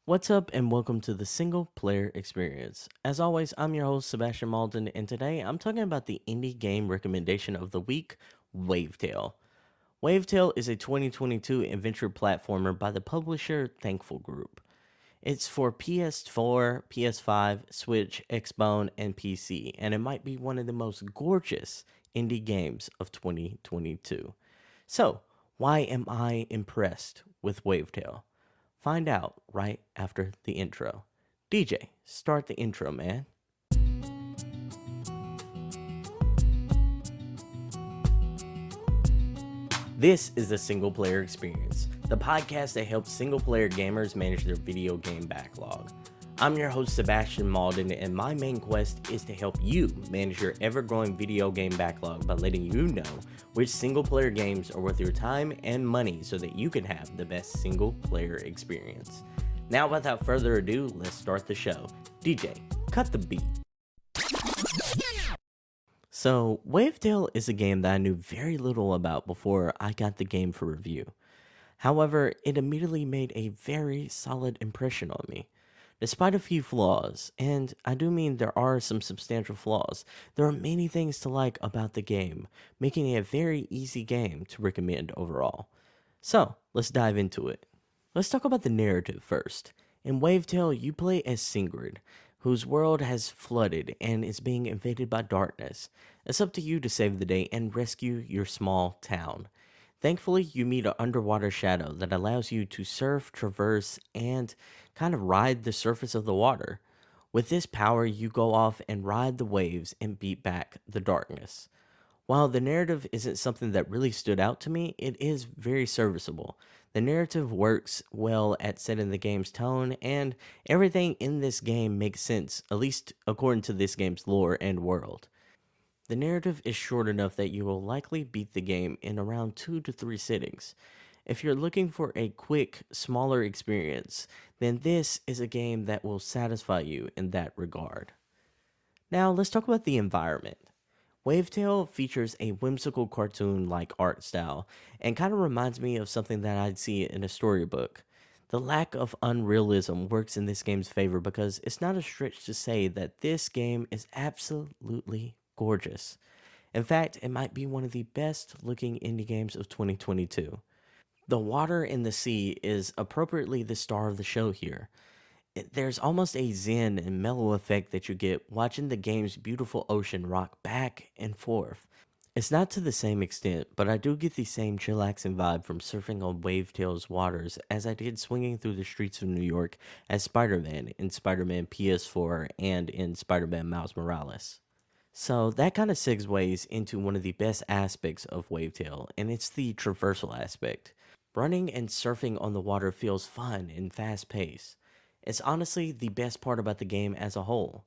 What's up, and welcome to the single player experience. As always, I'm your host, Sebastion Mauldin, and today I'm talking about the indie game recommendation of the week, WaveTale. WaveTale is a 2022 adventure platformer by the publisher Thankful Group. It's for PS4, PS5, Switch, Xbone, and PC, and it might be one of the most gorgeous indie games of 2022. So, why am I impressed with WaveTale? Find out right after the intro. DJ, start the intro, man. This is the Single Player Experience, the podcast that helps single player gamers manage their video game backlog. I'm your host, Sebastion Mauldin, and my main quest is to help you manage your ever growing video game backlog by letting you know which single player games are worth your time and money so that you can have the best single player experience. Now, without further ado, let's start the show. DJ, cut the beat. So, WaveTale is a game that I knew very little about before I got the game for review. However, it immediately made a very solid impression on me. Despite a few flaws, and I do mean there are some substantial flaws, there are many things to like about the game, making it a very easy game to recommend overall. So, let's dive into it. Let's talk about the narrative first. In WaveTale, you play as Sigrid, whose world has flooded and is being invaded by darkness. It's up to you to save the day and rescue your small town. Thankfully, you meet an underwater shadow that allows you to surf, traverse, and kind of ride the surface of the water. With this power, you go off and ride the waves and beat back the darkness. While the narrative isn't something that really stood out to me, it is very serviceable. The narrative works well at setting the game's tone, and everything in this game makes sense, at least according to this game's lore and world. The narrative is short enough that you will likely beat the game in around 2 to 3 sittings. If you're looking for a quick, smaller experience, then this is a game that will satisfy you in that regard. Now, let's talk about the environment. WaveTale features a whimsical cartoon like art style and kind of reminds me of something that I'd see in a storybook. The lack of unrealism works in this game's favor because it's not a stretch to say that this game is absolutely gorgeous. In fact, it might be one of the best looking indie games of 2022. The water in the sea is appropriately the star of the show here. There's almost a zen and mellow effect that you get watching the game's beautiful ocean rock back and forth. It's not to the same extent, but I do get the same chillaxing vibe from surfing on Wavetale's waters as I did swinging through the streets of New York as Spider-Man in Spider-Man PS4 and in Spider-Man Miles Morales. So that kind of segues into one of the best aspects of Wavetale, and it's the traversal aspect. Running and surfing on the water feels fun and fast paced. It's honestly the best part about the game as a whole.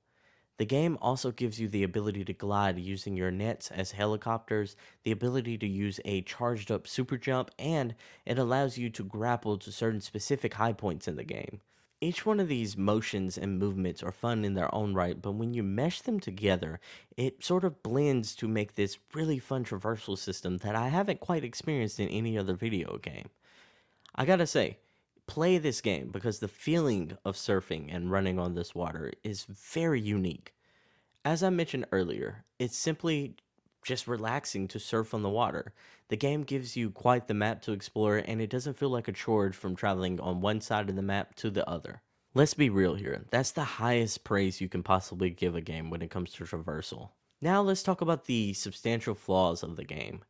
The game also gives you the ability to glide using your nets as helicopters, the ability to use a charged up super jump, and it allows you to grapple to certain specific high points in the game. Each one of these motions and movements are fun in their own right, but when you mesh them together, it sort of blends to make this really fun traversal system that I haven't quite experienced in any other video game. I gotta say, play this game because the feeling of surfing and running on this water is very unique. As I mentioned earlier, it's simply just relaxing to surf on the water. The game gives you quite the map to explore, and it doesn't feel like a chore from traveling on one side of the map to the other. Let's be real here. That's the highest praise you can possibly give a game when it comes to traversal. Now let's talk about the substantial flaws of the game.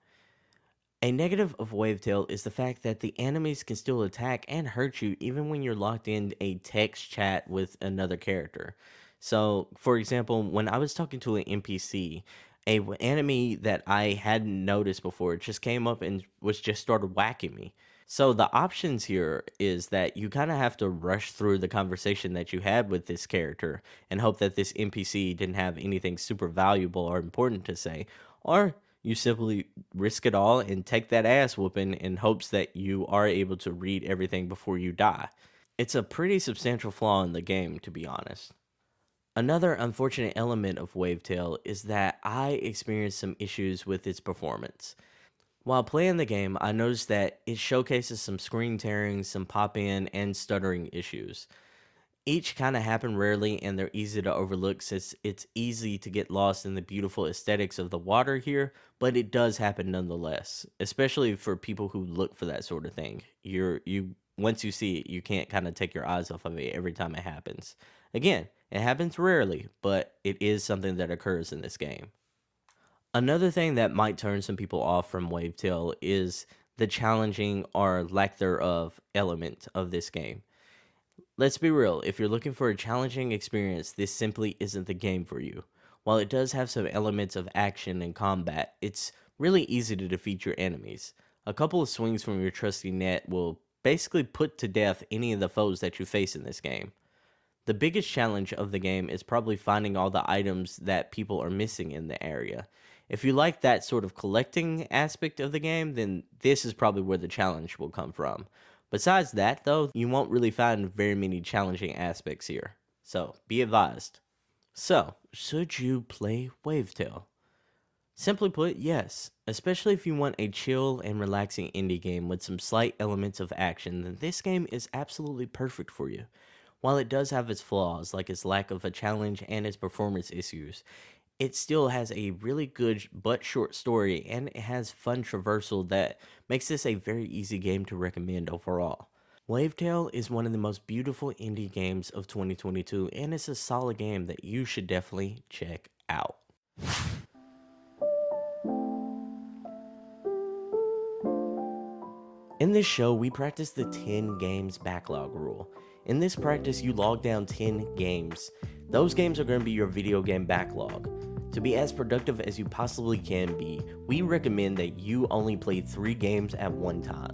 A negative of WaveTale is the fact that the enemies can still attack and hurt you even when you're locked in a text chat with another character. So, for example, when I was talking to an NPC, enemy that I hadn't noticed before just came up and was just started whacking me. So the options here is that you kind of have to rush through the conversation that you had with this character and hope that this NPC didn't have anything super valuable or important to say, or you simply risk it all and take that ass whooping in hopes that you are able to read everything before you die. It's a pretty substantial flaw in the game, to be honest. Another unfortunate element of WaveTale is that I experienced some issues with its performance. While playing the game, I noticed that it showcases some screen tearing, some pop in, and stuttering issues. Each kind of happen rarely and they're easy to overlook since it's easy to get lost in the beautiful aesthetics of the water here, but it does happen nonetheless, especially for people who look for that sort of thing. You once you see it, you can't kind of take your eyes off of it every time it happens. Again, it happens rarely, but it is something that occurs in this game. Another thing that might turn some people off from WaveTale is the challenging or lack thereof element of this game. Let's be real, if you're looking for a challenging experience, this simply isn't the game for you. While it does have some elements of action and combat, it's really easy to defeat your enemies. A couple of swings from your trusty net will basically put to death any of the foes that you face in this game. The biggest challenge of the game is probably finding all the items that people are missing in the area. If you like that sort of collecting aspect of the game, then this is probably where the challenge will come from. Besides that, though, you won't really find very many challenging aspects here. So, be advised. So, should you play WaveTale? Simply put, yes. Especially if you want a chill and relaxing indie game with some slight elements of action, then this game is absolutely perfect for you. While it does have its flaws, like its lack of a challenge and its performance issues, it still has a really good but short story, and it has fun traversal that makes this a very easy game to recommend overall. WaveTale is one of the most beautiful indie games of 2022, and it's a solid game that you should definitely check out. In this show, we practice the 10 games backlog rule. In this practice, you log down 10 games. Those games are going to be your video game backlog. To be as productive as you possibly can be, we recommend that you only play 3 games at one time.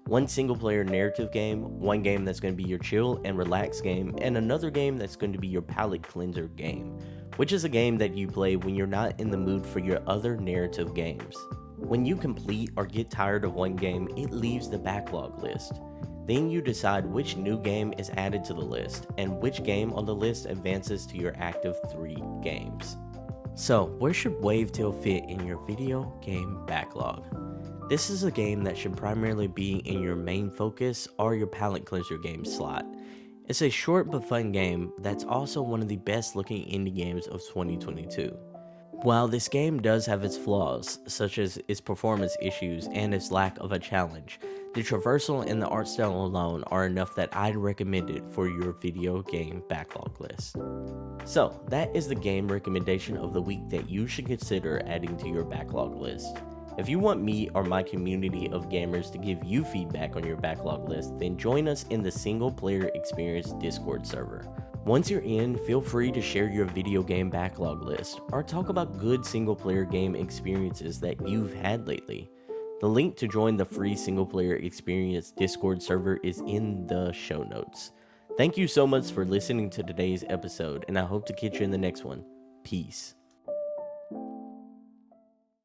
One single player narrative game, one game that's going to be your chill and relax game, and another game that's going to be your palate cleanser game, which is a game that you play when you're not in the mood for your other narrative games. When you complete or get tired of one game, it leaves the backlog list. Then you decide which new game is added to the list, and which game on the list advances to your active 3 games. So, where should WaveTale fit in your video game backlog? This is a game that should primarily be in your main focus or your palate cleanser game slot. It's a short but fun game that's also one of the best looking indie games of 2022. While this game does have its flaws, such as its performance issues and its lack of a challenge, the traversal and the art style alone are enough that I'd recommend it for your video game backlog list. So, that is the game recommendation of the week that you should consider adding to your backlog list. If you want me or my community of gamers to give you feedback on your backlog list, then join us in the Single Player Experience Discord server. Once you're in, feel free to share your video game backlog list, or talk about good single player game experiences that you've had lately. The link to join the free Single Player Experience Discord server is in the show notes. Thank you so much for listening to today's episode, and I hope to catch you in the next one. Peace.